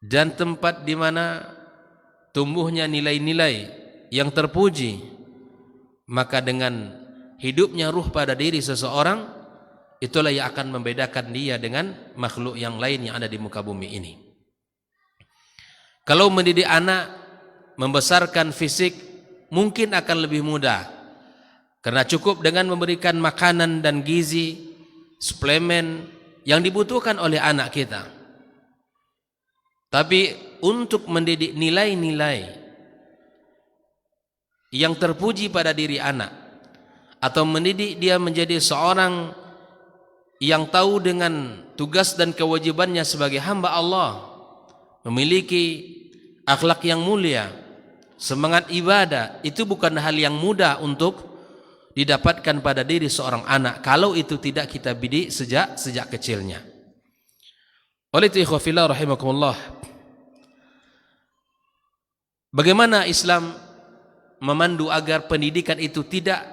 dan tempat di mana tumbuhnya nilai-nilai yang terpuji, maka dengan hidupnya ruh pada diri seseorang, itulah yang akan membedakan dia dengan makhluk yang lain yang ada di muka bumi ini. Kalau mendidik anak, membesarkan fisik, mungkin akan lebih mudah, karena cukup dengan memberikan makanan dan gizi, suplemen yang dibutuhkan oleh anak kita. Tapi untuk mendidik nilai-nilai yang terpuji pada diri anak, atau mendidik dia menjadi seorang yang tahu dengan tugas dan kewajibannya sebagai hamba Allah, memiliki akhlak yang mulia, semangat ibadah, itu bukan hal yang mudah untuk didapatkan pada diri seorang anak kalau itu tidak kita bidik sejak kecilnya. Oleh itu ikhwafillah rahimakumullah, bagaimana Islam memandu agar pendidikan itu tidak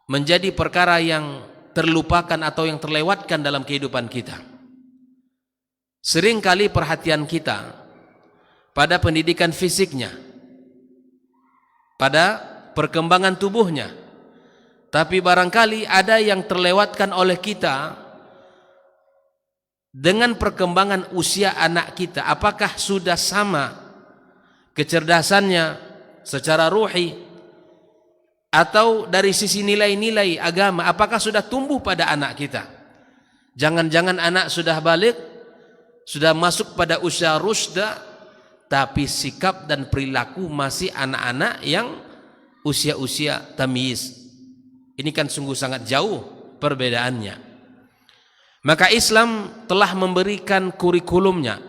menjadi perkara yang terlupakan atau yang terlewatkan dalam kehidupan kita. Seringkali perhatian kita pada pendidikan fisiknya, pada perkembangan tubuhnya, tapi barangkali ada yang terlewatkan oleh kita dengan perkembangan usia anak kita. Apakah sudah sama kecerdasannya secara ruhi, atau dari sisi nilai-nilai agama, apakah sudah tumbuh pada anak kita? Jangan-jangan anak sudah balik, sudah masuk pada usia rusda, tapi sikap dan perilaku masih anak-anak yang usia-usia tamyiz. Ini kan sungguh sangat jauh perbedaannya. Maka Islam telah memberikan kurikulumnya,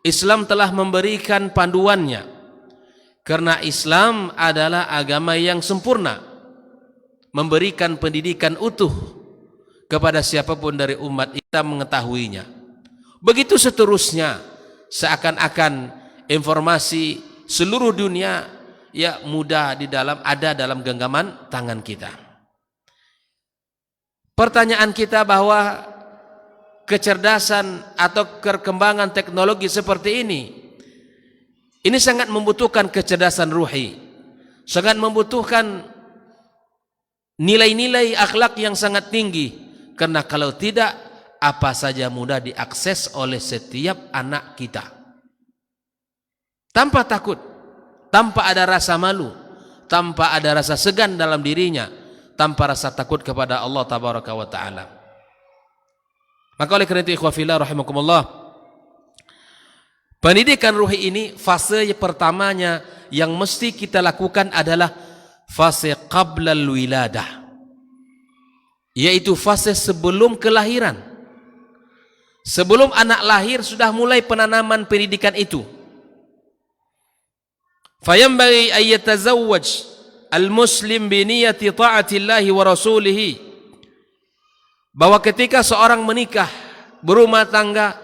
Islam telah memberikan panduannya, karena Islam adalah agama yang sempurna, memberikan pendidikan utuh kepada siapapun dari umat kita mengetahuinya. Begitu seterusnya, seakan-akan informasi seluruh dunia ya mudah ada dalam genggaman tangan kita. Pertanyaan kita bahwa kecerdasan atau perkembangan teknologi seperti ini sangat membutuhkan kecerdasan ruhi, sangat membutuhkan nilai-nilai akhlak yang sangat tinggi, karena kalau tidak, apa saja mudah diakses oleh setiap anak kita tanpa takut, tanpa ada rasa malu, tanpa ada rasa segan dalam dirinya, tanpa rasa takut kepada Allah tabaraka wa ta'ala. Maka oleh karena itu ikhwafillah rahimakumullah, pendidikan ruhi ini fase pertamanya yang mesti kita lakukan adalah fase qablal wiladah, yaitu fase sebelum kelahiran. Sebelum anak lahir sudah mulai penanaman pendidikan itu. Fayambaghi ay yatazawwaj al-muslim bi niyyati ta'atillahi wa rasulih, bahwa ketika seorang menikah, berumah tangga,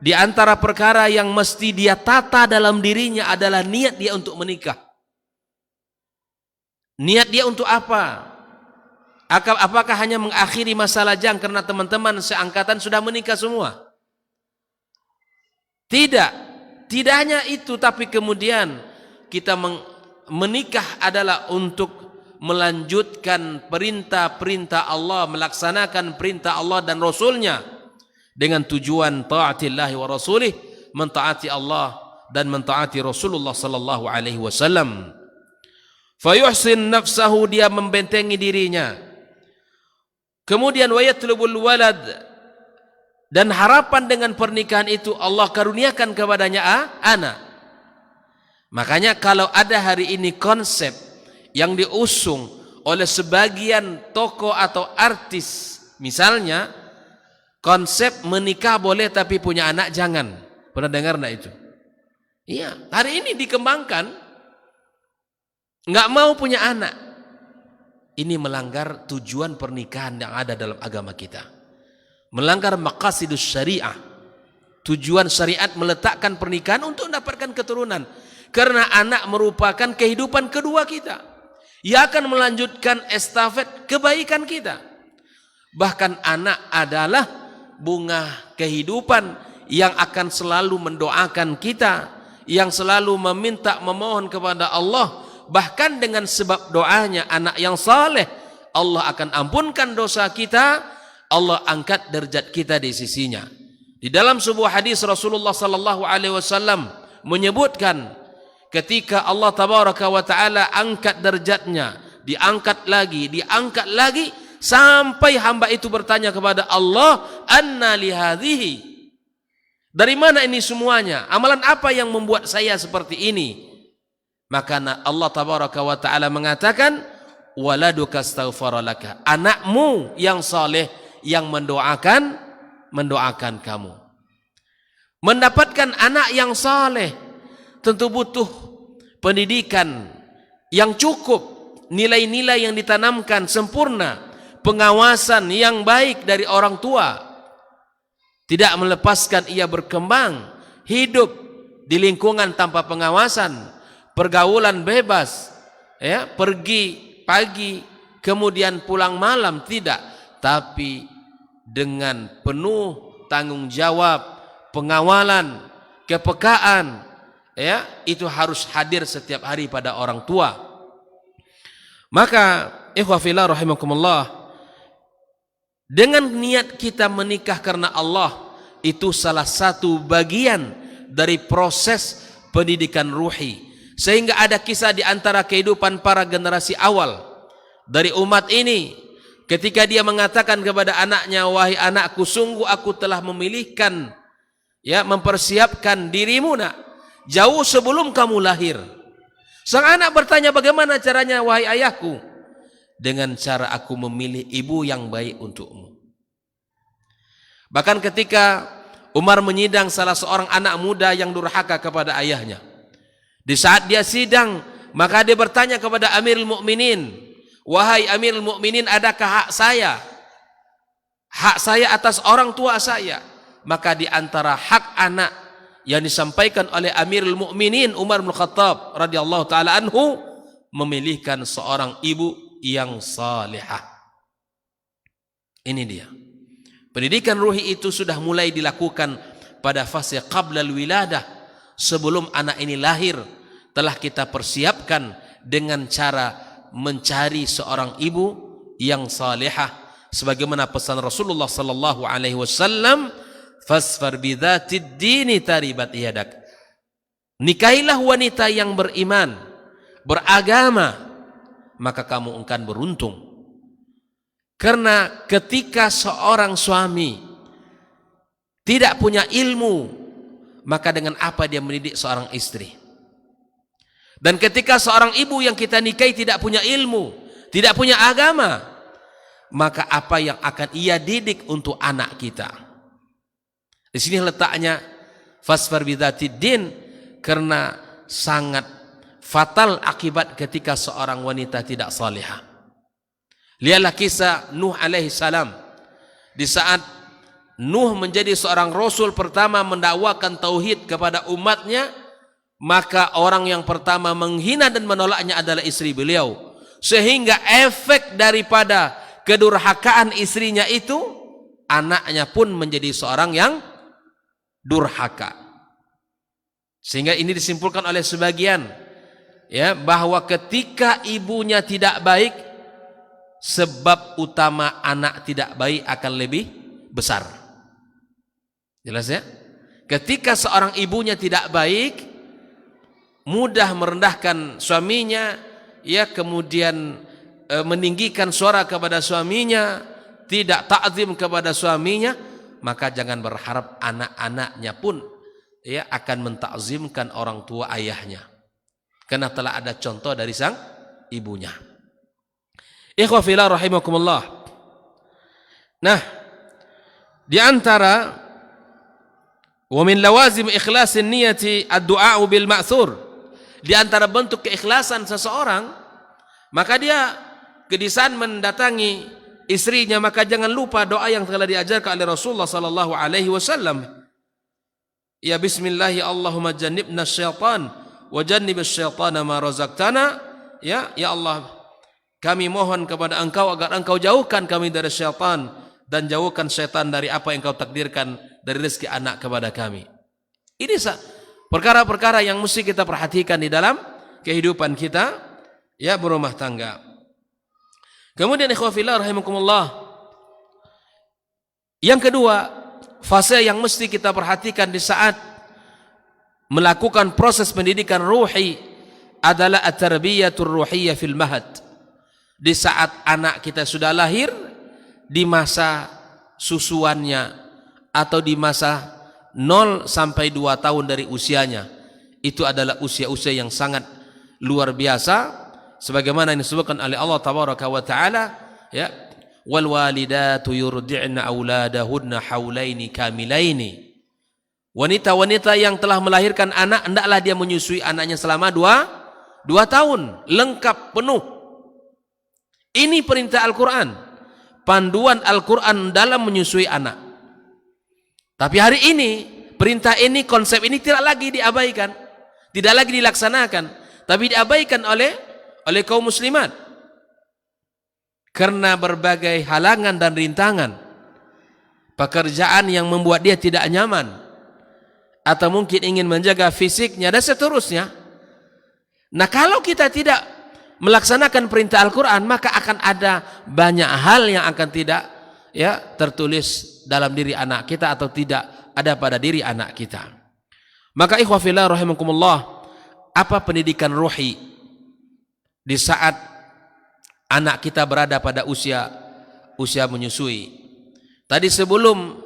di antara perkara yang mesti dia tata dalam dirinya adalah niat dia untuk menikah. Niat dia untuk apa? Apakah hanya mengakhiri masa lajang karena teman-teman seangkatan sudah menikah semua? Tidak. Tidak hanya itu, tapi kemudian kita menikah adalah untuk melanjutkan perintah-perintah Allah, melaksanakan perintah Allah dan Rasulnya, dengan tujuan taatillahi wa rasulih, mentaati Allah dan mentaati Rasulullah sallallahu alaihi wasallam. Fayuhsin nafsahu, dia membentengi dirinya. Kemudian wayatlubul walad, dan harapan dengan pernikahan itu Allah karuniakan kepadanya anak. Makanya kalau ada hari ini konsep yang diusung oleh sebagian tokoh atau artis, misalnya konsep menikah boleh tapi punya anak jangan. Pernah dengar enggak itu? Iya, hari ini dikembangkan, nggak mau punya anak. Ini melanggar tujuan pernikahan yang ada dalam agama kita, melanggar maqasidus syariah. Tujuan syariat meletakkan pernikahan untuk mendapatkan keturunan, karena anak merupakan kehidupan kedua kita. Ia akan melanjutkan estafet kebaikan kita. Bahkan anak adalah bunga kehidupan yang akan selalu mendoakan kita, yang selalu meminta memohon kepada Allah. Bahkan dengan sebab doanya anak yang saleh, Allah akan ampunkan dosa kita, Allah angkat derajat kita di sisinya. Di dalam sebuah hadis Rasulullah sallallahu alaihi wasallam menyebutkan ketika Allah tabaraka wa taala angkat derajatnya, diangkat lagi sampai hamba itu bertanya kepada Allah, anna li hadhihi, dari mana ini semuanya? Amalan apa yang membuat saya seperti ini? Maka Allah tabaraka wa taala mengatakan, waladuka astaghfara laka, anakmu yang saleh yang mendoakan kamu. Mendapatkan anak yang saleh tentu butuh pendidikan yang cukup, nilai-nilai yang ditanamkan sempurna, pengawasan yang baik dari orang tua. Tidak melepaskan ia berkembang, hidup di lingkungan tanpa pengawasan, pergaulan bebas, ya, pergi pagi kemudian pulang malam, tidak, tapi dengan penuh tanggung jawab, pengawalan, kepekaan, ya, itu harus hadir setiap hari pada orang tua. Maka ikhwah fillah rahimakumullah, dengan niat kita menikah karena Allah, itu salah satu bagian dari proses pendidikan ruhi. Sehingga ada kisah di antara kehidupan para generasi awal dari umat ini, ketika dia mengatakan kepada anaknya, wahai anakku, sungguh aku telah memilihkan, ya, mempersiapkan dirimu nak, jauh sebelum kamu lahir. Sang anak bertanya, bagaimana caranya wahai ayahku? Dengan cara aku memilih ibu yang baik untukmu. Bahkan ketika Umar menyidang salah seorang anak muda yang durhaka kepada ayahnya, di saat dia sidang, maka dia bertanya kepada Amirul Mukminin, wahai Amirul Mukminin, adakah hak saya atas orang tua saya? Maka di antara hak anak yang disampaikan oleh Amirul Mukminin Umar bin Khattab radhiyallahu taala anhu, memilihkan seorang ibu yang salihah. Ini dia. Pendidikan ruhi itu sudah mulai dilakukan pada fase qabla al-wiladah, sebelum anak ini lahir, telah kita persiapkan dengan cara mencari seorang ibu yang salihah, sebagaimana pesan Rasulullah sallallahu alaihi wasallam, fasfar bidzatid dini taribat yadak. Nikahilah wanita yang beriman, beragama, maka kamu akan beruntung. Karena ketika seorang suami tidak punya ilmu, maka dengan apa dia mendidik seorang istri? Dan ketika seorang ibu yang kita nikahi tidak punya ilmu, tidak punya agama, maka apa yang akan ia didik untuk anak kita? Di sini letaknya fasfar bidzatid din, karena sangat fatal akibat ketika seorang wanita tidak salihah. Lihatlah kisah Nuh alaihi salam. Di saat Nuh menjadi seorang rasul pertama mendakwakan tauhid kepada umatnya, maka orang yang pertama menghina dan menolaknya adalah istri beliau. Sehingga efek daripada kedurhakaan istrinya itu, anaknya pun menjadi seorang yang durhaka. Sehingga ini disimpulkan oleh sebagian, ya, bahwa ketika ibunya tidak baik, sebab utama anak tidak baik akan lebih besar. Jelas ya? Ketika seorang ibunya tidak baik, mudah merendahkan suaminya, ya, kemudian meninggikan suara kepada suaminya, tidak ta'zim kepada suaminya, maka jangan berharap anak-anaknya pun, ya, akan mentakzimkan orang tua ayahnya, karena telah ada contoh dari sang ibunya. Ikhwah fillah rahimakumullah. Nah, di antara wa min lawazim ikhlasin niyati ad-du'a bil ma'thur, di antara bentuk keikhlasan seseorang, maka dia kedisan mendatangi istrinya, maka jangan lupa doa yang telah diajarkan oleh Rasulullah sallallahu alaihi wasallam. Ya bismillahi Allahumma jannibna syaitan wa jannibas syaitana ma razaqtana. Ya Allah, kami mohon kepada Engkau agar Engkau jauhkan kami dari syaitan dan jauhkan syaitan dari apa yang Engkau takdirkan dari rezeki anak kepada kami. Ini perkara-perkara yang mesti kita perhatikan di dalam kehidupan kita ya berumah tangga. Kemudian ikhwah fillah rahimakumullah, yang kedua, fase yang mesti kita perhatikan di saat melakukan proses pendidikan ruhi adalah at-tarbiyatur ruhiyah fil mahad. Di saat anak kita sudah lahir, di masa susuannya atau di masa 0 sampai 2 tahun dari usianya, itu adalah usia-usia yang sangat luar biasa, sebagaimana yang disebutkan oleh Allah tabaraka wa taala, ya, wal walidatu yurdi'na auladahunna haulaini kamilaini. Wanita-wanita yang telah melahirkan anak, hendaklah dia menyusui anaknya selama 2 tahun lengkap penuh. Ini perintah Al-Quran, panduan Al-Quran dalam menyusui anak. Tapi hari ini perintah ini, konsep ini tidak lagi diabaikan, tidak lagi dilaksanakan, tapi diabaikan oleh kaum muslimat karena berbagai halangan dan rintangan, pekerjaan yang membuat dia tidak nyaman, atau mungkin ingin menjaga fisiknya dan seterusnya. Nah, kalau kita tidak melaksanakan perintah Al-Quran, maka akan ada banyak hal yang akan tidak ya tertulis dalam diri anak kita atau tidak ada pada diri anak kita. Maka ikhwah fillah rahimakumullah, apa pendidikan ruhi di saat anak kita berada pada usia menyusui? Tadi sebelum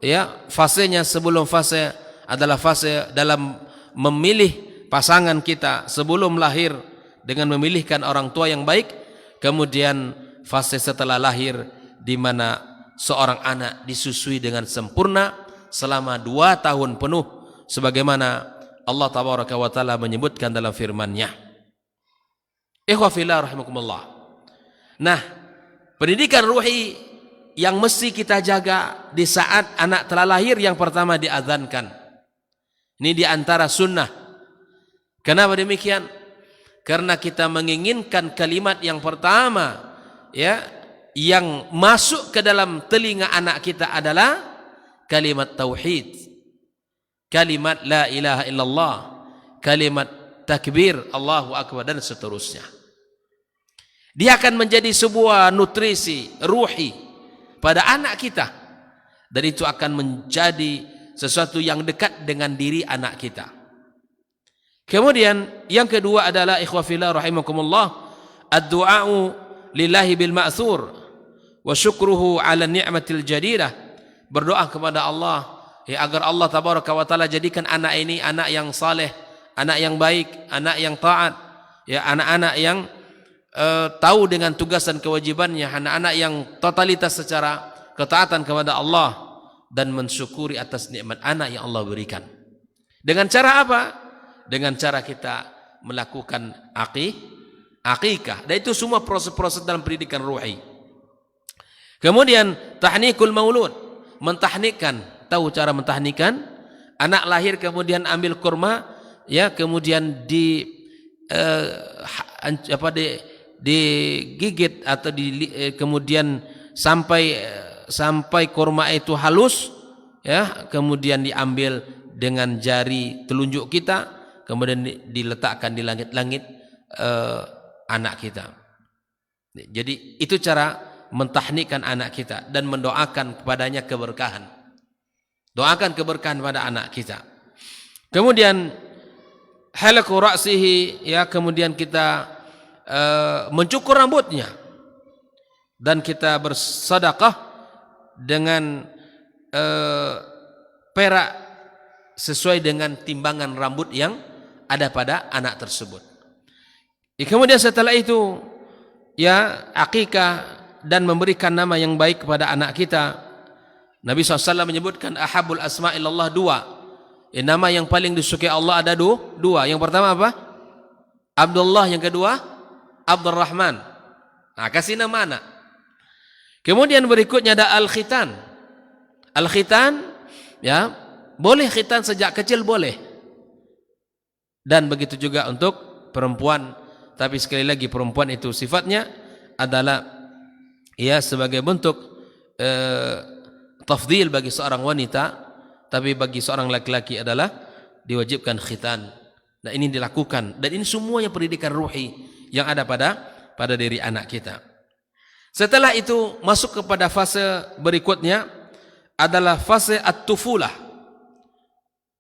ya fasenya, sebelum fase adalah fase dalam memilih pasangan kita sebelum lahir dengan memilihkan orang tua yang baik. Kemudian fase setelah lahir di mana seorang anak disusui dengan sempurna selama 2 tahun penuh, sebagaimana Allah tabaraka wa taala menyebutkan dalam firman-Nya. Ikhwah fillah rahimakumullah. Nah, pendidikan ruhi yang mesti kita jaga di saat anak telah lahir, yang pertama diazankan. Ini di antara sunnah. Kenapa demikian? Karena kita menginginkan kalimat yang pertama ya yang masuk ke dalam telinga anak kita adalah kalimat tauhid, kalimat la ilaha illallah, kalimat takbir, Allahu akbar, dan seterusnya. Dia akan menjadi sebuah nutrisi ruhi pada anak kita, dan itu akan menjadi sesuatu yang dekat dengan diri anak kita. Kemudian yang kedua adalah ikhwah fillah rahimakumullah, ad-du'a'u lillahi bil ma'thur wa syukruhu ala ni'matil jadidah. Berdoa kepada Allah ya, agar Allah tabaraka wa taala jadikan anak ini anak yang saleh, anak yang baik, anak yang taat, ya, anak-anak yang tahu dengan tugas dan kewajibannya, anak-anak yang totalitas secara ketaatan kepada Allah dan mensyukuri atas nikmat anak yang Allah berikan. Dengan cara apa? Dengan cara kita melakukan akikah. Dan itu semua proses-proses dalam pendidikan ruhi. Kemudian tahnikul maulud, mentahnikkan. Tahu cara mentahnikkan? Anak lahir kemudian ambil kurma, ya, kemudian digigit atau kemudian sampai kurma itu halus, ya, kemudian diambil dengan jari telunjuk kita, kemudian diletakkan di langit-langit anak kita. Jadi itu cara mentahnikkan anak kita dan mendoakan kepadanya keberkahan. Doakan keberkahan pada anak kita. Kemudian halaqu ra'sihi, ya, kemudian kita mencukur rambutnya dan kita bersedekah dengan perak sesuai dengan timbangan rambut yang ada pada anak tersebut. Kemudian setelah itu ya akikah dan memberikan nama yang baik kepada anak kita. Nabi SAW menyebutkan ahabul asma'illallah 2. Nama yang paling disukai Allah ada 2. Yang pertama apa? Abdullah, yang kedua Abdurrahman. Nah, kasih nama anak. Kemudian berikutnya ada al-khitan. Al-khitan, ya, boleh khitan sejak kecil, boleh. Dan begitu juga untuk perempuan. Tapi sekali lagi perempuan itu sifatnya adalah ya sebagai bentuk tafdhil bagi seorang wanita, tapi bagi seorang laki-laki adalah diwajibkan khitan. Nah, ini dilakukan, dan ini semuanya pendidikan ruhi yang ada pada diri anak kita. Setelah itu masuk kepada fase berikutnya adalah fase at-tufulah.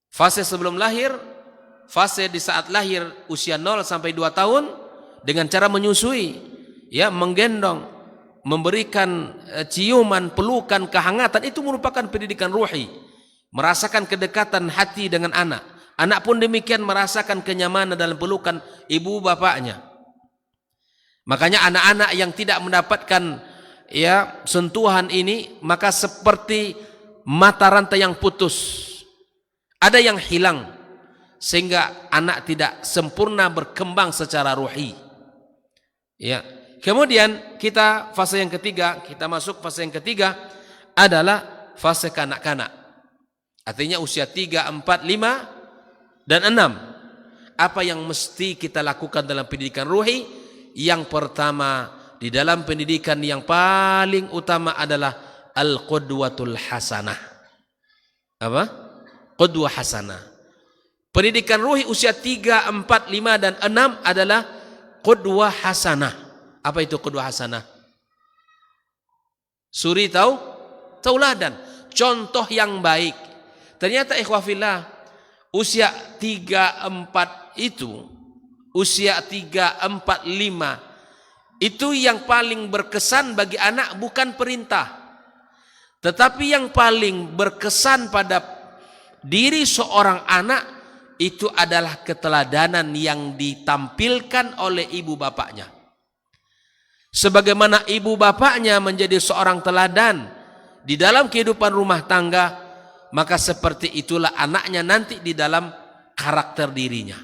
Fase sebelum lahir, fase di saat lahir usia 0 sampai 2 tahun dengan cara menyusui, ya, menggendong, memberikan ciuman, pelukan, kehangatan, itu merupakan pendidikan ruhi. Merasakan kedekatan hati dengan anak. Anak pun demikian merasakan kenyamanan dalam pelukan ibu bapaknya. Makanya anak-anak yang tidak mendapatkan, ya, sentuhan ini, maka seperti mata rantai yang putus. Ada yang hilang sehingga anak tidak sempurna berkembang secara ruhi. Ya. Kemudian kita fase yang ketiga, kita masuk fase yang ketiga adalah fase kanak-kanak. Artinya usia 3, 4, 5 dan 6. Apa yang mesti kita lakukan dalam pendidikan ruhi? Yang pertama, di dalam pendidikan yang paling utama adalah al-qudwatul hasanah. Apa? Qudwah hasanah. Pendidikan ruhi usia 3, 4, 5 dan 6 adalah qudwah hasanah. Apa itu qudwah hasanah? Suri tahu? Tauladan, contoh yang baik. Ternyata ikhwafillah, usia 3, 4 itu, usia 3, 4, 5 itu yang paling berkesan bagi anak bukan perintah, tetapi yang paling berkesan pada diri seorang anak itu adalah keteladanan yang ditampilkan oleh ibu bapaknya. Sebagaimana ibu bapaknya menjadi seorang teladan di dalam kehidupan rumah tangga, maka seperti itulah anaknya nanti di dalam karakter dirinya.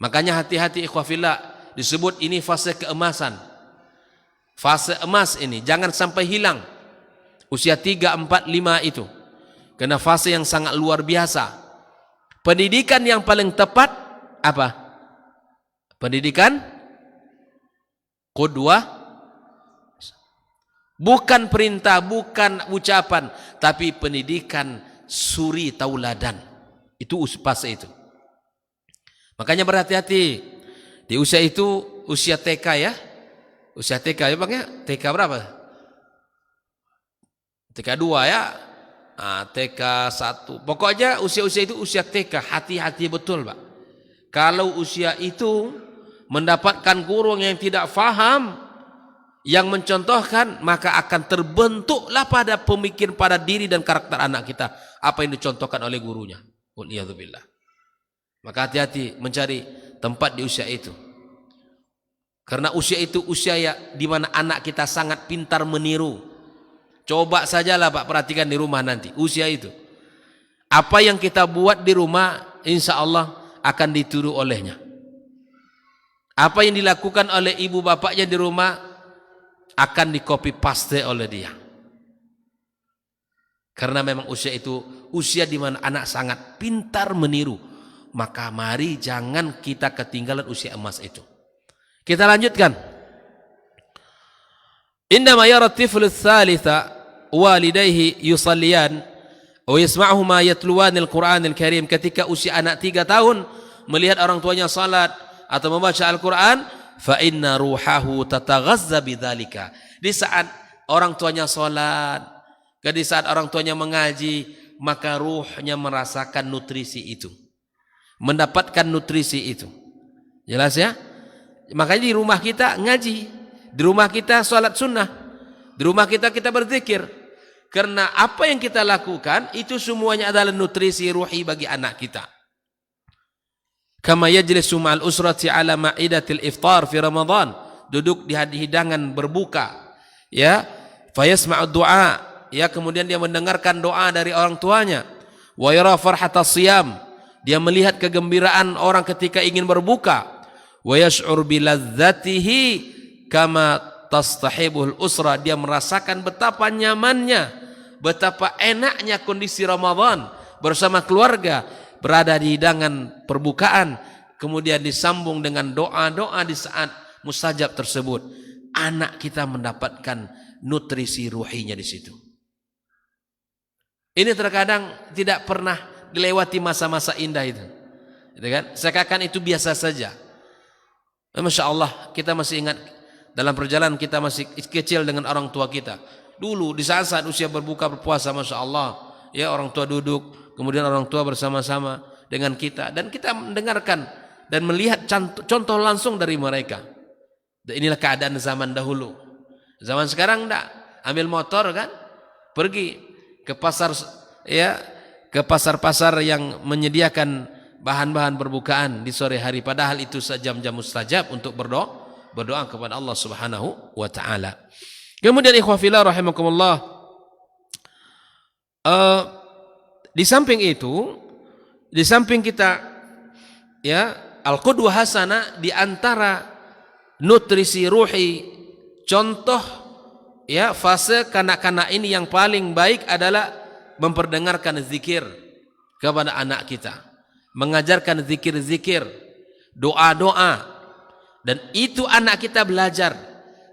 Makanya hati-hati ikhwafillah, disebut ini fase keemasan. Fase emas ini jangan sampai hilang. Usia 3, 4, 5 itu. Karena fase yang sangat luar biasa. Pendidikan yang paling tepat apa? Pendidikan qudwah, bukan perintah, bukan ucapan, tapi pendidikan suri tauladan. Itu fase itu. Makanya berhati-hati di usia itu, usia TK ya. Usia TK ya Bang ya. TK berapa? TK 2 ya. TK 1. Pokoknya usia-usia itu usia TK. Hati-hati betul Pak. Kalau usia itu mendapatkan guru yang tidak faham, yang mencontohkan, maka akan terbentuklah pada pemikiran, pada diri dan karakter anak kita apa yang dicontohkan oleh gurunya. Waliyadzubillah. Maka hati-hati mencari tempat di usia itu. Karena usia itu usia ya di mana anak kita sangat pintar meniru. Coba sajalah Pak, perhatikan di rumah nanti usia itu. Apa yang kita buat di rumah, insya Allah akan ditiru olehnya. Apa yang dilakukan oleh ibu bapaknya di rumah akan di-copy paste oleh dia. Karena memang usia itu usia di mana anak sangat pintar meniru. Maka mari jangan kita ketinggalan usia emas itu. Kita lanjutkan. Indama yara tiflu tsalitsa walidayhi yusalliyan wa yasma'uhuma yatluwanil Qur'anil Karim. Ketika usia anak 3 tahun melihat orang tuanya salat atau membaca Al-Qur'an, fa inna ruhahu tataghazza bidzalika. Di saat orang tuanya salat, di saat orang tuanya mengaji, maka ruhnya merasakan nutrisi itu. Mendapatkan nutrisi itu. Jelas ya? Makanya di rumah kita ngaji, di rumah kita salat sunnah, di rumah kita berzikir. Karena apa yang kita lakukan itu semuanya adalah nutrisi ruhi bagi anak kita. Kama yajlisu ma'al usrati ala ma'idatil iftar fi Ramadan, duduk di hidangan berbuka, ya, fayasma'ud du'a, ya, kemudian dia mendengarkan doa dari orang tuanya. Wa yara farhatas siyam, dia melihat kegembiraan orang ketika ingin berbuka. Wa yash'ur biladzatihi kama tastahibul usra, dia merasakan betapa nyamannya, betapa enaknya kondisi Ramadan bersama keluarga, berada di hidangan perbukaan, kemudian disambung dengan doa-doa di saat mustajab tersebut. Anak kita mendapatkan nutrisi ruhinya di situ. Ini terkadang tidak pernah dilewati masa-masa indah itu. Gitu kan? Seakan itu biasa saja. Masya Allah, kita masih ingat dalam perjalanan kita masih kecil dengan orang tua kita. Dulu di saat-saat usia berbuka berpuasa, Masya Allah, ya orang tua duduk, kemudian orang tua bersama-sama dengan kita, dan kita mendengarkan dan melihat contoh langsung dari mereka. Dan inilah keadaan zaman dahulu. Zaman sekarang enggak, ambil motor kan, pergi ke pasar, ya, ke pasar-pasar yang menyediakan bahan-bahan berbukaan di sore hari, padahal itu jam-jam mustajab untuk berdoa kepada Allah Subhanahu wa taala. Kemudian ikhwah fillah rahimakumullah, di samping itu, di samping kita, ya, al-qudwah hasanah, di antara nutrisi ruhi, contoh, ya, fase kanak-kanak ini yang paling baik adalah memperdengarkan zikir kepada anak kita, mengajarkan zikir-zikir, doa-doa, dan itu anak kita belajar,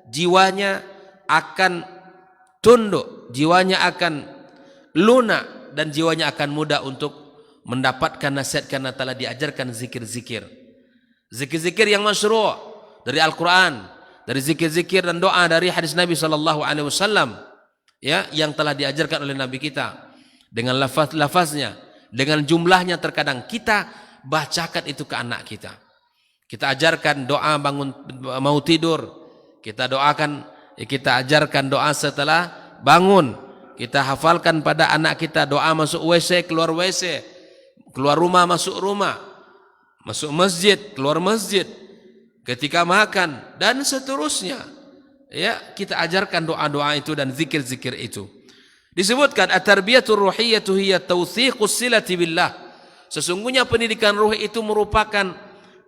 jiwanya akan tunduk, jiwanya akan lunak, dan jiwanya akan mudah untuk mendapatkan nasihat karena telah diajarkan zikir-zikir. Zikir-zikir yang masyru' dari Al-Quran, dari zikir-zikir dan doa dari hadis Nabi SAW, ya, yang telah diajarkan oleh Nabi kita dengan lafaz-lafaznya, dengan jumlahnya. Terkadang kita bacakan itu ke anak kita. Kita ajarkan doa bangun mau tidur, kita doakan, kita ajarkan doa setelah bangun, kita hafalkan pada anak kita doa masuk WC, keluar WC, keluar rumah, masuk rumah, masuk masjid, keluar masjid, ketika makan, dan seterusnya. Ya, kita ajarkan doa-doa itu dan zikir-zikir itu. Disebutkan at-tarbiyatur ruhiyyatu hiya tawthiqus silati billah. Sesungguhnya pendidikan ruhi itu merupakan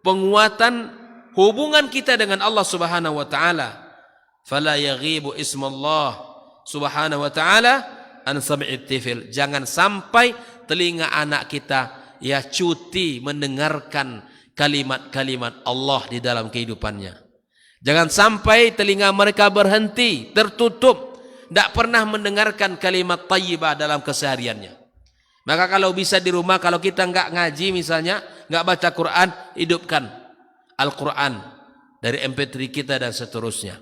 penguatan hubungan kita dengan Allah Subhanahu wa taala. Fala yaghibu ismallah Subhanahu wa taala an sam'it tifil. Jangan sampai telinga anak kita, ya, cuti mendengarkan kalimat-kalimat Allah di dalam kehidupannya. Jangan sampai telinga mereka berhenti, tertutup, tidak pernah mendengarkan kalimat thayyibah dalam kesehariannya. Maka kalau bisa di rumah, kalau kita enggak ngaji misalnya, enggak baca Quran, hidupkan Al-Quran dari MP3 kita dan seterusnya.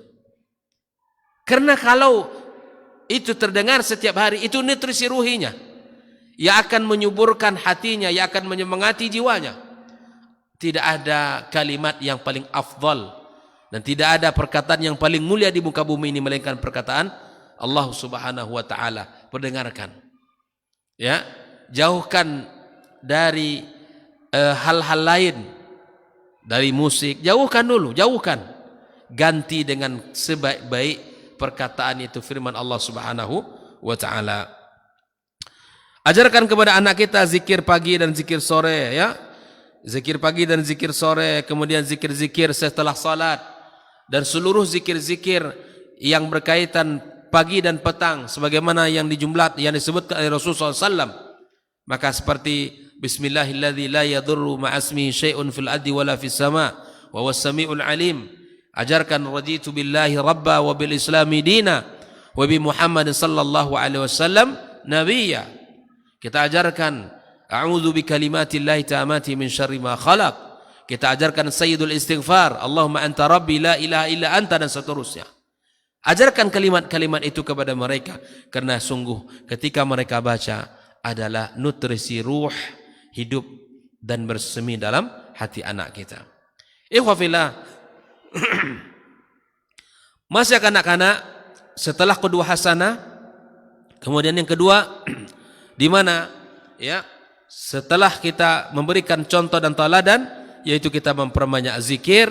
Karena kalau itu terdengar setiap hari, itu nutrisi ruhinya, yang akan menyuburkan hatinya, yang akan menyemangati jiwanya. Tidak ada kalimat yang paling afdal dan tidak ada perkataan yang paling mulia di muka bumi ini melainkan perkataan Allah Subhanahu wa taala. Perdengarkan, ya, jauhkan dari hal-hal lain, dari musik, jauhkan dulu, jauhkan, ganti dengan sebaik-baik perkataan itu firman Allah Subhanahu wa taala. Ajarkan kepada anak kita zikir pagi dan zikir sore, ya, zikir pagi dan zikir sore, kemudian zikir-zikir setelah salat, dan seluruh zikir-zikir yang berkaitan pagi dan petang sebagaimana yang yang disebutkan oleh Rasulullah SAW. Maka seperti bismillahilladzi la yadurru ma'asmihi syai'un fil ardi wala fis sama' wa huwas samiul alim. Ajarkan raditu billahi rabba wa bil islami dina wa bi Muhammad sallallahu alaihi wasallam nabiyya. Kita ajarkan a'udzu bi kalimatillahi tammati min syarri ma khalaq. Kita ajarkan sayyidul istighfar, Allahumma anta rabbi la ilaha illa anta, dan seterusnya. Ajarkan kalimat-kalimat itu kepada mereka, karena sungguh ketika mereka baca adalah nutrisi ruh hidup dan bersemi dalam hati anak kita. Ikhwah fillah, masih kanak-kanak, setelah kedua hasanah, kemudian yang kedua di mana, ya, setelah kita memberikan contoh dan teladan, yaitu kita memperbanyak zikir,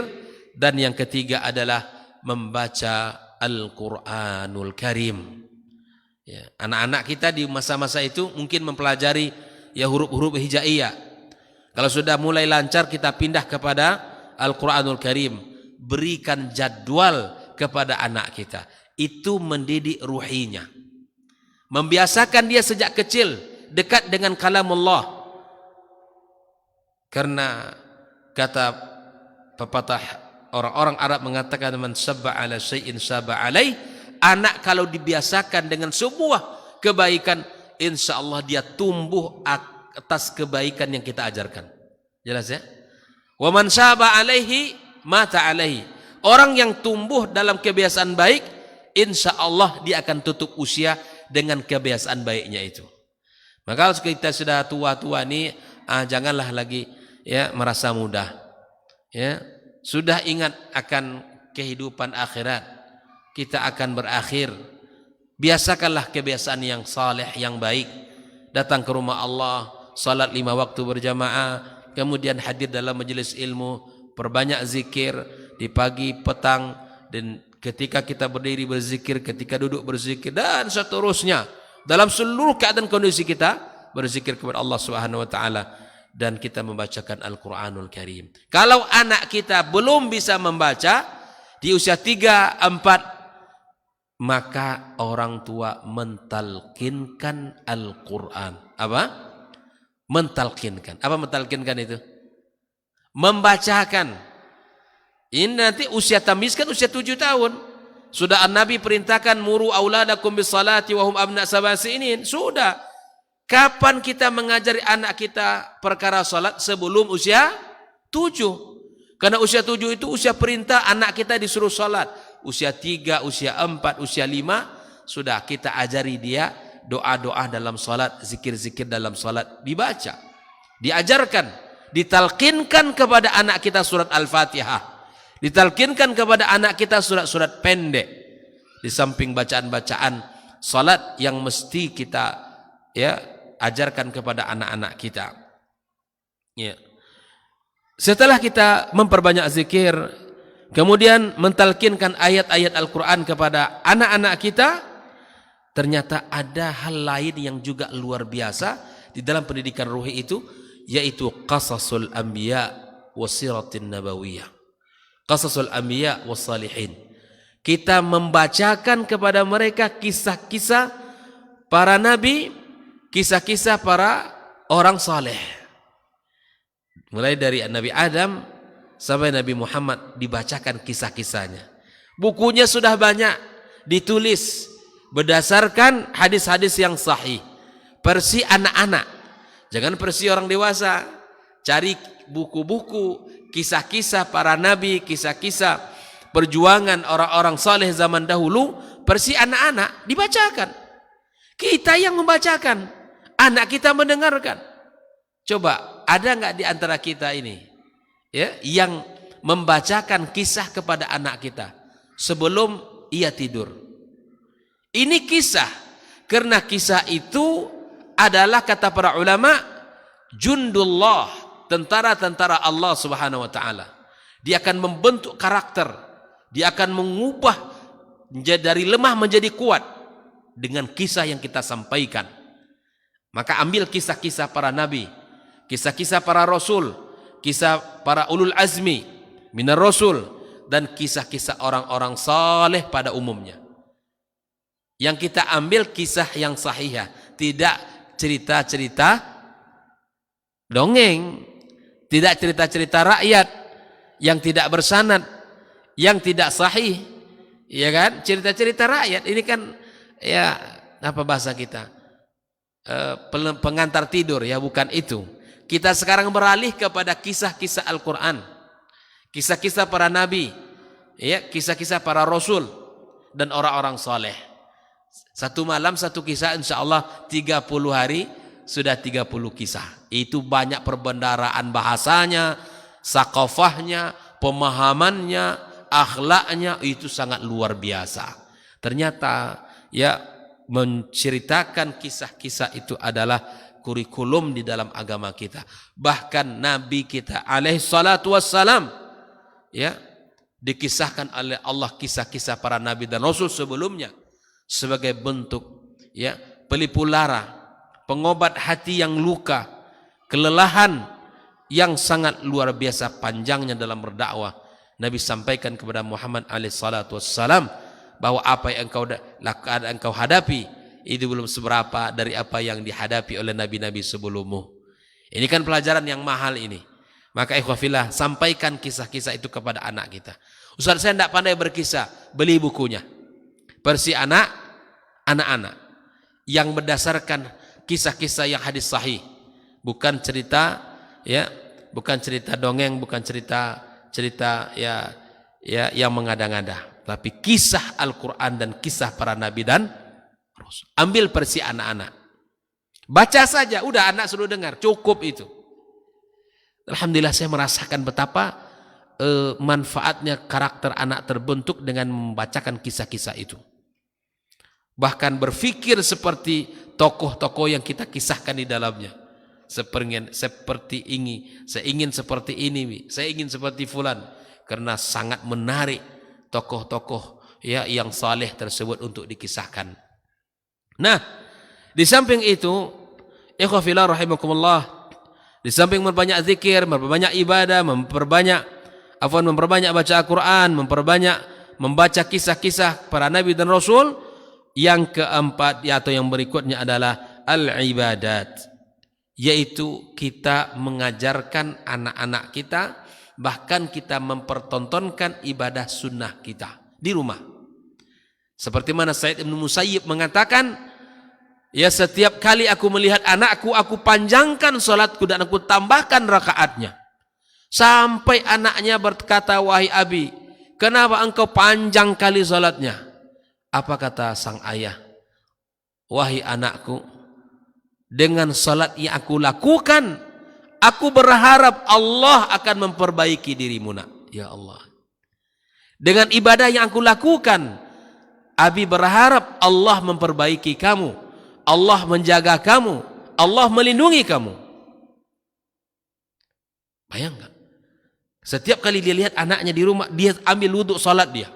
dan yang ketiga adalah membaca Al-Quranul Karim. Ya, anak-anak kita di masa-masa itu mungkin mempelajari, ya, huruf-huruf hijaiyah. Kalau sudah mulai lancar, kita pindah kepada Al-Quranul Karim. Berikan jadwal kepada anak kita. Itu mendidik ruhinya. Membiasakan dia sejak kecil dekat dengan kalamullah. Karena kata pepatah orang-orang Arab mengatakan, man sabba ala syai'in sabba alaih. Anak kalau dibiasakan dengan sebuah kebaikan, insya Allah dia tumbuh atas kebaikan yang kita ajarkan. Jelas ya? Wa man syaba alaihi mata alaihi. Orang yang tumbuh dalam kebiasaan baik, insya Allah dia akan tutup usia dengan kebiasaan baiknya itu. Maka kalau kita sudah tua-tua nih, janganlah lagi ya merasa muda. Ya, sudah ingat akan kehidupan akhirat. Kita akan berakhir. Biasakanlah kebiasaan yang saleh, yang baik. Datang ke rumah Allah, salat 5 waktu berjamaah, kemudian hadir dalam majelis ilmu, perbanyak zikir di pagi, petang, dan ketika kita berdiri berzikir, ketika duduk berzikir, dan seterusnya. Dalam seluruh keadaan kondisi kita berzikir kepada Allah Subhanahu wa taala, dan kita membacakan Al-Qur'anul Karim. Kalau anak kita belum bisa membaca di usia 3, 4, maka orang tua mentalkinkan Al-Qur'an. Apa? Mentalkinkan. Apa mentalkinkan itu? Membacakan. Ini nanti usia tamyiz kan usia 7 tahun. Sudah Nabi perintahkan muru auladakum bis salati wa hum abna sab'a sinin. Sudah. Kapan kita mengajari anak kita perkara salat? Sebelum usia 7. Karena usia 7 itu usia perintah anak kita disuruh salat. Usia 3, usia 4, usia 5 sudah kita ajari dia doa-doa dalam salat, zikir-zikir dalam salat dibaca. Diajarkan, ditalkinkan kepada anak kita surat Al-Fatihah. Ditalkinkan kepada anak kita surat-surat pendek. Di samping bacaan-bacaan salat yang mesti kita ya ajarkan kepada anak-anak kita. Ya. Setelah kita memperbanyak zikir, kemudian mentalkinkan ayat-ayat Al-Quran kepada anak-anak kita, ternyata ada hal lain yang juga luar biasa di dalam pendidikan ruhi itu, yaitu qasasul anbiya wasiratin nabawiyah. Qasasul anbiya wassalihin. Kita membacakan kepada mereka kisah-kisah para nabi, kisah-kisah para orang saleh. Mulai dari Nabi Adam sampai Nabi Muhammad dibacakan kisah-kisahnya. Bukunya sudah banyak ditulis berdasarkan hadis-hadis yang sahih. Versi anak-anak. Jangan versi orang dewasa. Cari buku-buku kisah-kisah para nabi, kisah-kisah perjuangan orang-orang saleh zaman dahulu, versi anak-anak dibacakan. Kita yang membacakan, anak kita mendengarkan. Coba, ada nggak di antara kita ini ya yang membacakan kisah kepada anak kita sebelum ia tidur? Ini kisah, karena kisah itu adalah kata para ulama jundullah, tentara-tentara Allah Subhanahu wa taala. Dia akan membentuk karakter, dia akan mengubah dari lemah menjadi kuat dengan kisah yang kita sampaikan. Maka ambil kisah-kisah para nabi, kisah-kisah para rasul, kisah para ulul azmi minar rasul, dan kisah-kisah orang-orang saleh pada umumnya. Yang kita ambil kisah yang sahihah, tidak cerita-cerita dongeng, tidak cerita-cerita rakyat yang tidak bersanad, yang tidak sahih, ya kan? Cerita-cerita rakyat ini kan ya apa bahasa kita? Pengantar tidur, ya bukan itu. Kita sekarang beralih kepada kisah-kisah Al-Qur'an. Kisah-kisah para nabi, ya, kisah-kisah para rasul dan orang-orang saleh. Satu malam satu kisah, insyaallah 30 hari sudah 30 kisah. Itu banyak perbendaraan bahasanya, sakofahnya, pemahamannya, akhlaknya, itu sangat luar biasa. Ternyata ya menceritakan kisah-kisah itu adalah kurikulum di dalam agama kita. Bahkan Nabi kita alaihi salatu wassalam ya dikisahkan oleh Allah kisah-kisah para nabi dan rasul sebelumnya sebagai bentuk ya pelipur lara, pengobat hati yang luka, kelelahan yang sangat luar biasa panjangnya dalam berdakwah. Nabi sampaikan kepada Muhammad alaihi salatu wassalam bahwa apa yang engkau hadapi itu belum seberapa dari apa yang dihadapi oleh nabi-nabi sebelummu. Ini kan pelajaran yang mahal ini. Maka ikhwafillah, sampaikan kisah-kisah itu kepada anak kita. Ustaz, saya tidak pandai berkisah, beli bukunya. Versi anak-anak yang berdasarkan kisah-kisah yang hadis sahih, bukan cerita ya, bukan cerita dongeng, bukan cerita yang mengada-ngada, tapi kisah Al-Qur'an dan kisah para nabi dan rasul. Ambil versi anak-anak. Baca saja, udah anak suruh dengar, cukup itu. Alhamdulillah saya merasakan betapa manfaatnya karakter anak terbentuk dengan membacakan kisah-kisah itu. Bahkan berpikir seperti tokoh-tokoh yang kita kisahkan di dalamnya. Seperti ini, saya ingin seperti ini, saya ingin seperti fulan. Karena sangat menarik tokoh-tokoh ya yang saleh tersebut untuk dikisahkan. Nah, di samping itu, ikhwah fillah rahimakumullah, di samping memperbanyak zikir, memperbanyak ibadah, memperbanyak baca Al-Quran, memperbanyak membaca kisah-kisah para nabi dan rasul. Yang keempat atau yang berikutnya adalah al-ibadat, yaitu kita mengajarkan anak-anak kita, bahkan kita mempertontonkan ibadah sunnah kita di rumah. Seperti mana Sa'id Ibn Musayyib mengatakan, ya setiap kali aku melihat anakku, aku panjangkan salatku dan aku tambahkan rakaatnya. Sampai anaknya berkata, wahai Abi, kenapa engkau panjang kali salatnya? Apa kata sang ayah? Wahai anakku, dengan salat yang aku lakukan, aku berharap Allah akan memperbaiki dirimu nak. Ya Allah. Dengan ibadah yang aku lakukan, Abi berharap Allah memperbaiki kamu, Allah menjaga kamu, Allah melindungi kamu. Bayangkan, setiap kali dia lihat anaknya di rumah, dia ambil wuduk salat dia.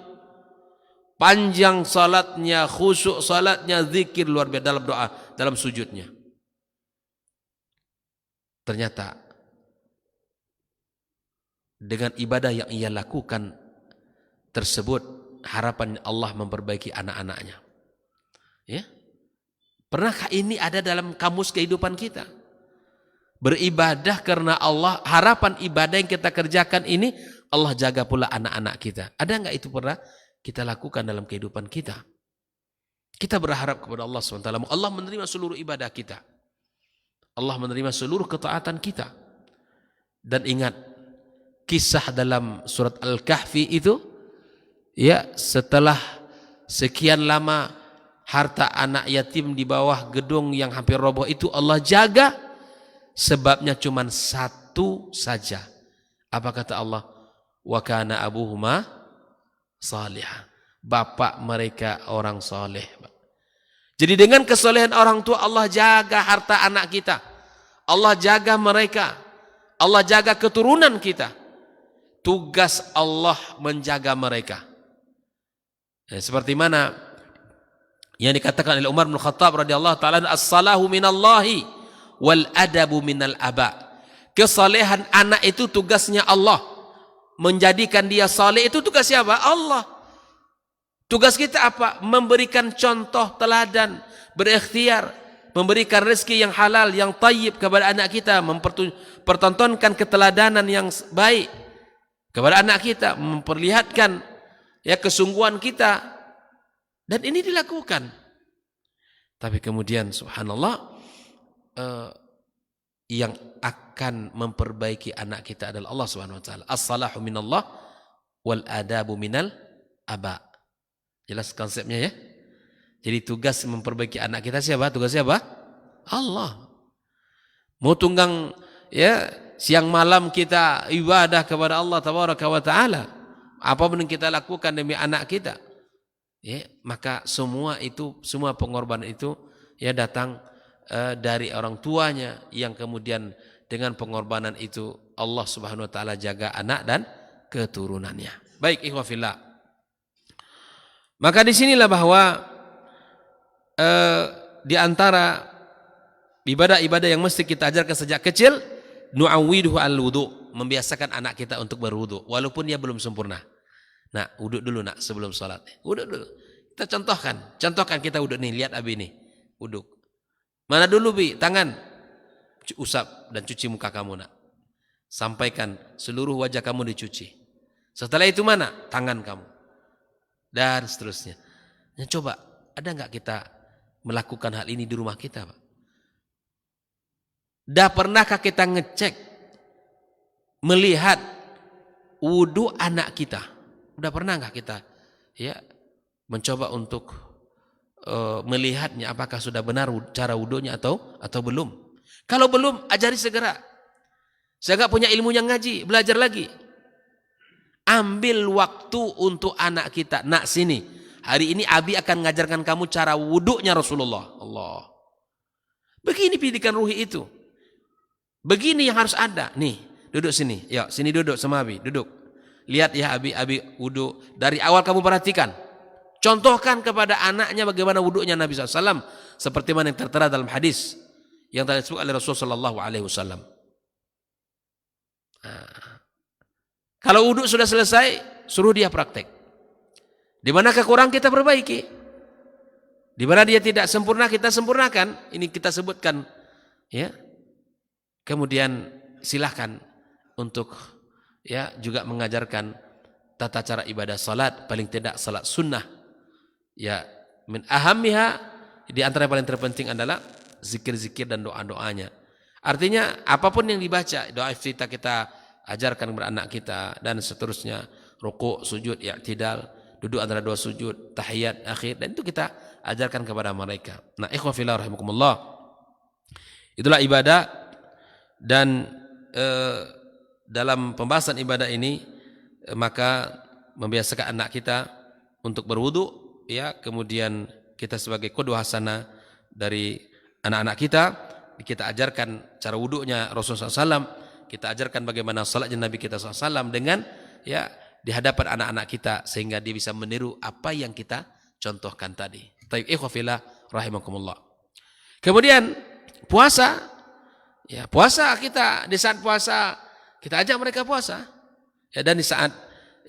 Panjang salatnya, khusyuk salatnya, zikir luar biasa dalam doa, dalam sujudnya. Ternyata dengan ibadah yang ia lakukan tersebut, harapan Allah memperbaiki anak-anaknya. Ya, pernahkah ini ada dalam kamus kehidupan kita? Beribadah karena Allah, harapan ibadah yang kita kerjakan ini Allah jaga pula anak-anak kita. Ada enggak itu pernah kita lakukan dalam kehidupan kita? Kita berharap kepada Allah SWT, Allah menerima seluruh ibadah kita, Allah menerima seluruh ketaatan kita. Dan ingat kisah dalam surat Al-Kahfi itu, ya, setelah sekian lama harta anak yatim di bawah gedung yang hampir roboh itu Allah jaga, sebabnya cuma satu saja. Apa kata Allah? Wa kana abuhuma salihah. Bapak mereka orang soleh. Jadi dengan kesolehan orang tua Allah jaga harta anak kita, Allah jaga mereka, Allah jaga keturunan kita. Tugas Allah menjaga mereka. Ya, seperti mana yang dikatakan oleh Umar bin Khattab radhiyallahu taala, as-salahu minallahi wal adabu minal aba. Kesalehan anak itu tugasnya Allah. Menjadikan dia saleh itu tugas siapa? Allah. Tugas kita apa? Memberikan contoh teladan, berikhtiar, memberikan rezeki yang halal, yang tayyib kepada anak kita, mempertontonkan keteladanan yang baik kepada anak kita, memperlihatkan ya kesungguhan kita. Dan ini dilakukan. Tapi kemudian subhanallah, yang akan memperbaiki anak kita adalah Allah Subhanahu wa taala. As-salahu minallah wal adabu minal aba. Jelas konsepnya ya? Jadi tugas memperbaiki anak kita siapa? Tugas siapa? Allah. Mau tunggang ya siang malam kita ibadah kepada Allah tabaraka wa taala. Apapun yang kita lakukan demi anak kita, ya, maka semua pengorbanan itu ya datang dari orang tuanya, yang kemudian dengan pengorbanan itu Allah Subhanahu wa taala jaga anak dan keturunannya. Baik ikhwah fillah. Maka disinilah bahwa di antara ibadah-ibadah yang mesti kita ajarkan sejak kecil, nu'awwiduhu al-wudu, membiasakan anak kita untuk berwudu walaupun dia belum sempurna. Nah, wuduk dulu nak sebelum salat. Wuduk dulu. Kita contohkan kita wuduk nih, lihat Abi nih. Wuduk. Mana dulu Bi? Tangan. Usap dan cuci muka kamu nak. Sampaikan seluruh wajah kamu dicuci. Setelah itu mana? Tangan kamu. Dan seterusnya. Nah, coba, ada enggak kita melakukan hal ini di rumah kita, Pak? Dah pernahkah kita ngecek, melihat wudu anak kita? Udah pernahkah kita ya mencoba untuk melihatnya apakah sudah benar cara wudunya atau belum? Kalau belum, ajari segera. Saya nggak punya ilmunya, ngaji, belajar lagi. Ambil waktu untuk anak kita. Nak, sini. Hari ini Abi akan mengajarkan kamu cara wudunya Rasulullah. Allah. Begini pendidikan ruhi itu. Begini yang harus ada. Nih, duduk sini. Ya, sini duduk sama Abi. Duduk. Lihat ya Abi wudu. Dari awal kamu perhatikan. Contohkan kepada anaknya bagaimana wudunya Nabi SAW. Seperti mana yang tertera dalam hadis yang telah disebut oleh Rasulullah SAW. Kalau wudu sudah selesai, suruh dia praktek. Di mana kekurang kita perbaiki. Di mana dia tidak sempurna, kita sempurnakan. Ini kita sebutkan, ya. Kemudian silahkan untuk ya juga mengajarkan tata cara ibadah salat, paling tidak salat sunnah. Ya, min ahammiha, di antara yang paling terpenting adalah zikir-zikir dan doa-doanya. Artinya apapun yang dibaca, doa iftitah kita ajarkan kepada anak kita dan seterusnya, rukuk, sujud, i'tidal, duduk antara dua sujud, tahiyat akhir, dan itu kita ajarkan kepada mereka. Nah, ikhwah fillah rahimakumullah. Itulah ibadah, dan dalam pembahasan ibadah ini maka membiasakan anak kita untuk berwudu, ya, kemudian kita sebagai qudwah hasanah dari anak-anak kita ajarkan cara wudunya Rasulullah SAW, kita ajarkan bagaimana salatnya Nabi kita SAW dengan ya di hadapan anak-anak kita, sehingga dia bisa meniru apa yang kita contohkan tadi. Taib ikhwah fillah rahimakumullah. Kemudian puasa, ya puasa kita, di saat puasa kita ajak mereka puasa, ya, dan di saat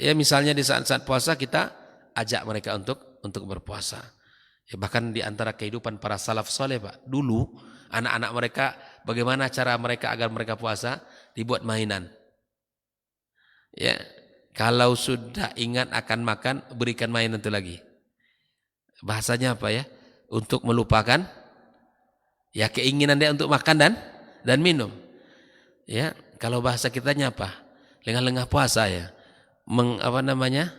ya misalnya di saat puasa kita ajak mereka untuk berpuasa. Ya, bahkan di antara kehidupan para salaf soleh, Pak, dulu anak-anak mereka bagaimana cara mereka agar mereka puasa, dibuat mainan. Ya, kalau sudah ingat akan makan, berikan mainan itu lagi. Bahasanya apa ya? Untuk melupakan ya keinginan dia untuk makan dan minum. Ya, kalau bahasa kitanya apa? Lengah-lengah puasa ya. Apa namanya?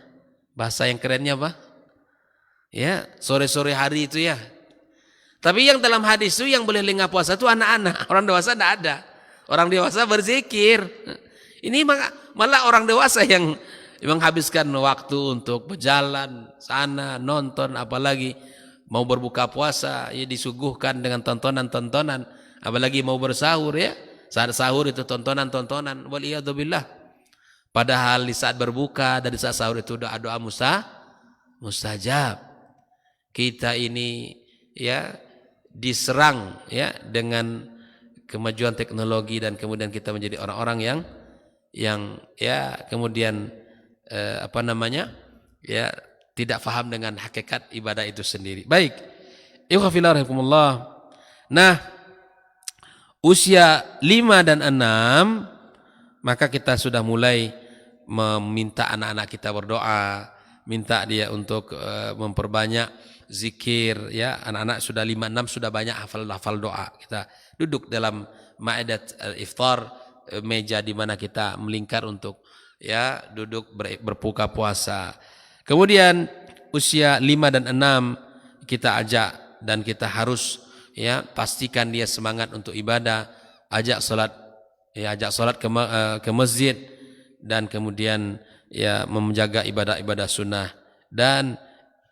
Bahasa yang kerennya apa? Ya, sore-sore hari itu ya. Tapi yang dalam hadis itu yang boleh lengah puasa itu anak-anak. Orang dewasa tidak ada. Orang dewasa berzikir. Ini malah orang dewasa yang menghabiskan waktu untuk berjalan sana, nonton, apalagi mau berbuka puasa ya disuguhkan dengan tontonan-tontonan, apalagi mau bersahur ya. Saat sahur itu tontonan-tontonan, waliyadzubillah. Padahal di saat berbuka dan di saat sahur itu doa-doa mustajab. Kita ini ya diserang ya dengan kemajuan teknologi, dan kemudian kita menjadi orang-orang yang ya kemudian apa namanya ya tidak paham dengan hakikat ibadah itu sendiri. Baik, ikhwah fillah rahimakumullah. Nah, usia 5 dan 6 maka kita sudah mulai meminta anak-anak kita berdoa, minta dia untuk memperbanyak zikir ya. Anak-anak sudah 5-6 sudah banyak hafal doa. Kita duduk dalam ma'idat al-iftar, meja di mana kita melingkar untuk ya duduk berbuka puasa. Kemudian usia 5 dan 6 kita ajak, dan kita harus ya pastikan dia semangat untuk ibadah, ajak salat ya, ajak salat ke masjid, dan kemudian ya menjaga ibadah-ibadah sunnah dan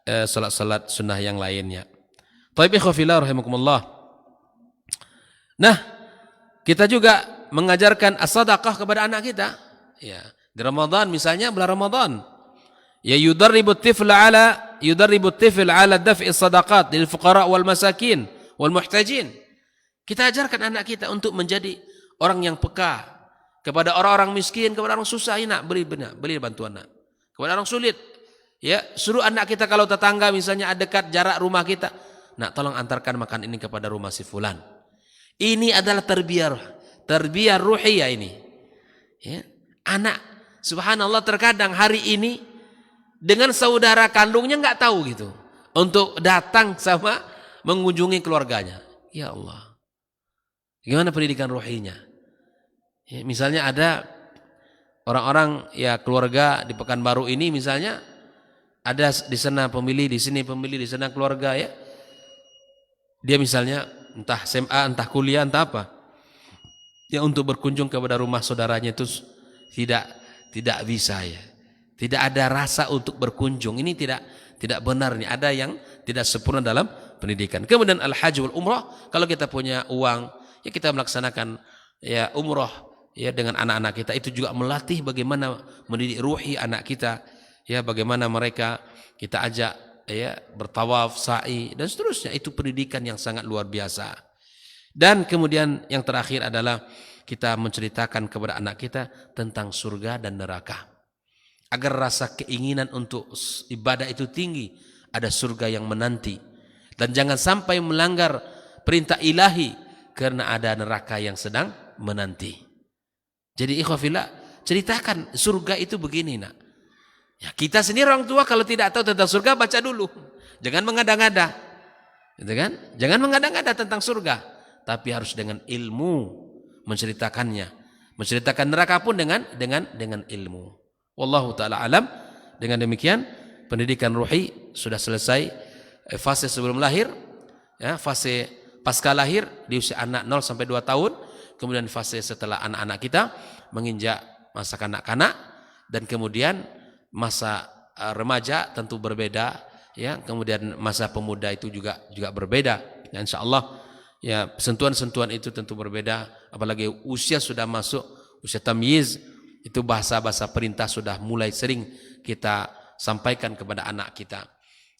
salat-salat sunnah yang lainnya. Taib ikhwah fillah rahimakumullah. Nah, kita juga mengajarkan as-sadaqah kepada anak kita. Ya, di Ramadan misalnya, bulan Ramadan. Ya yudarribut tifl ala daf'i sadaqat lil fuqara wal masakin wal muhtajin. Kita ajarkan anak kita untuk menjadi orang yang peka kepada orang-orang miskin, kepada orang susah. Ya, nak beri bantuan nak. Kepada orang sulit, ya suruh anak kita kalau tetangga misalnya dekat jarak rumah kita, nak tolong antarkan makan ini kepada rumah si fulan. Ini adalah tarbiyah ruhiyah ini. Ya, anak subhanallah terkadang hari ini dengan saudara kandungnya nggak tahu gitu untuk datang sama mengunjungi keluarganya. Ya Allah. Gimana pendidikan ruhinya? Ya, misalnya ada orang-orang ya keluarga di Pekanbaru ini misalnya ada di sana pemilih, di sini pemilih, di sana keluarga ya. Dia misalnya entah SMA, entah kuliah, entah apa. Ya untuk berkunjung kepada rumah saudaranya itu tidak bisa ya. Tidak ada rasa untuk berkunjung. Ini tidak benar nih. Ada yang tidak sempurna dalam pendidikan. Kemudian al-hajj wal umrah, kalau kita punya uang, ya kita melaksanakan ya umrah ya dengan anak-anak kita, itu juga melatih bagaimana mendidik ruhi anak kita. Ya bagaimana mereka kita ajak ya bertawaf, sa'i dan seterusnya. Itu pendidikan yang sangat luar biasa. Dan kemudian yang terakhir adalah kita menceritakan kepada anak kita tentang surga dan neraka. Agar rasa keinginan untuk ibadah itu tinggi, ada surga yang menanti. Dan jangan sampai melanggar perintah ilahi karena ada neraka yang sedang menanti. Jadi ikhwafillah, ceritakan surga itu begini nak. Ya, kita sendiri orang tua kalau tidak tahu tentang surga baca dulu. Jangan mengada-ngada. Gitu kan? Jangan mengada-ngada tentang surga, tapi harus dengan ilmu menceritakannya. Menceritakan neraka pun dengan ilmu. Wallahu ta'ala alam. Dengan demikian pendidikan ruhi sudah selesai. Fase sebelum lahir, ya, fase pasca lahir di usia anak 0 sampai 2 tahun, kemudian fase setelah anak-anak kita menginjak masa kanak-kanak, dan kemudian masa remaja tentu berbeda, ya, kemudian masa pemuda itu juga berbeda. Ya, insyaallah ya sentuhan-sentuhan itu tentu berbeda, apalagi usia sudah masuk usia tamyiz. Itu bahasa-bahasa perintah sudah mulai sering kita sampaikan kepada anak kita.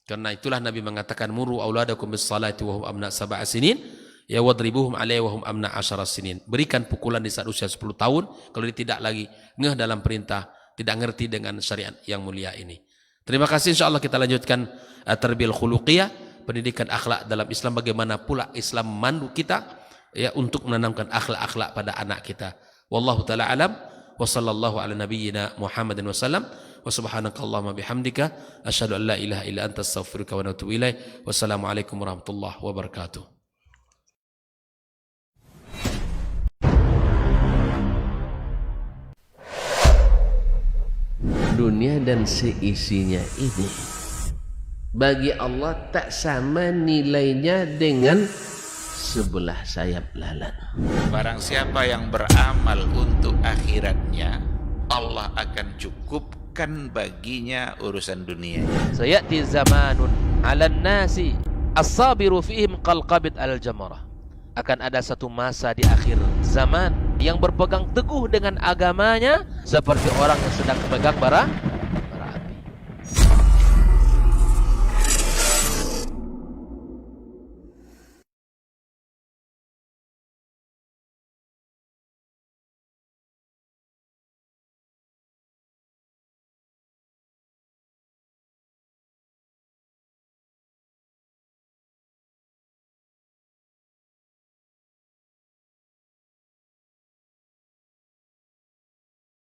Karena itulah Nabi mengatakan muru auladakum bis salati wa hum abna 7 sinin ya wadribuhum alaihi wa hum abna 10 sinin. Berikan pukulan di saat usia 10 tahun kalau dia tidak lagi ngeh dalam perintah, tidak ngerti dengan syariat yang mulia ini. Terima kasih, insyaallah kita lanjutkan tarbiyah khuluqiyah, pendidikan akhlak dalam Islam, bagaimana pula Islam memandu kita ya untuk menanamkan akhlak-akhlak pada anak kita. Wallahu taala alam. Wa sallallahu ala nabiyyina Muhammadin wasallam wa subhanakallahumma bihamdika asyhadu an la ilaha illa anta astaghfiruka wa atubu ilaik. Wassalamualaikum warahmatullahi wabarakatuh. Dunia dan seisinya ini bagi Allah tak sama nilainya dengan sebelah sayap lalat. Barang siapa yang beramal untuk akhiratnya, Allah akan cukupkan baginya urusan dunia. Sayati zamanun 'alan nasi as-sabiru fihim qalqabit al-jamarah. Akan ada satu masa di akhir zaman yang berpegang teguh dengan agamanya seperti orang yang sedang memegang bara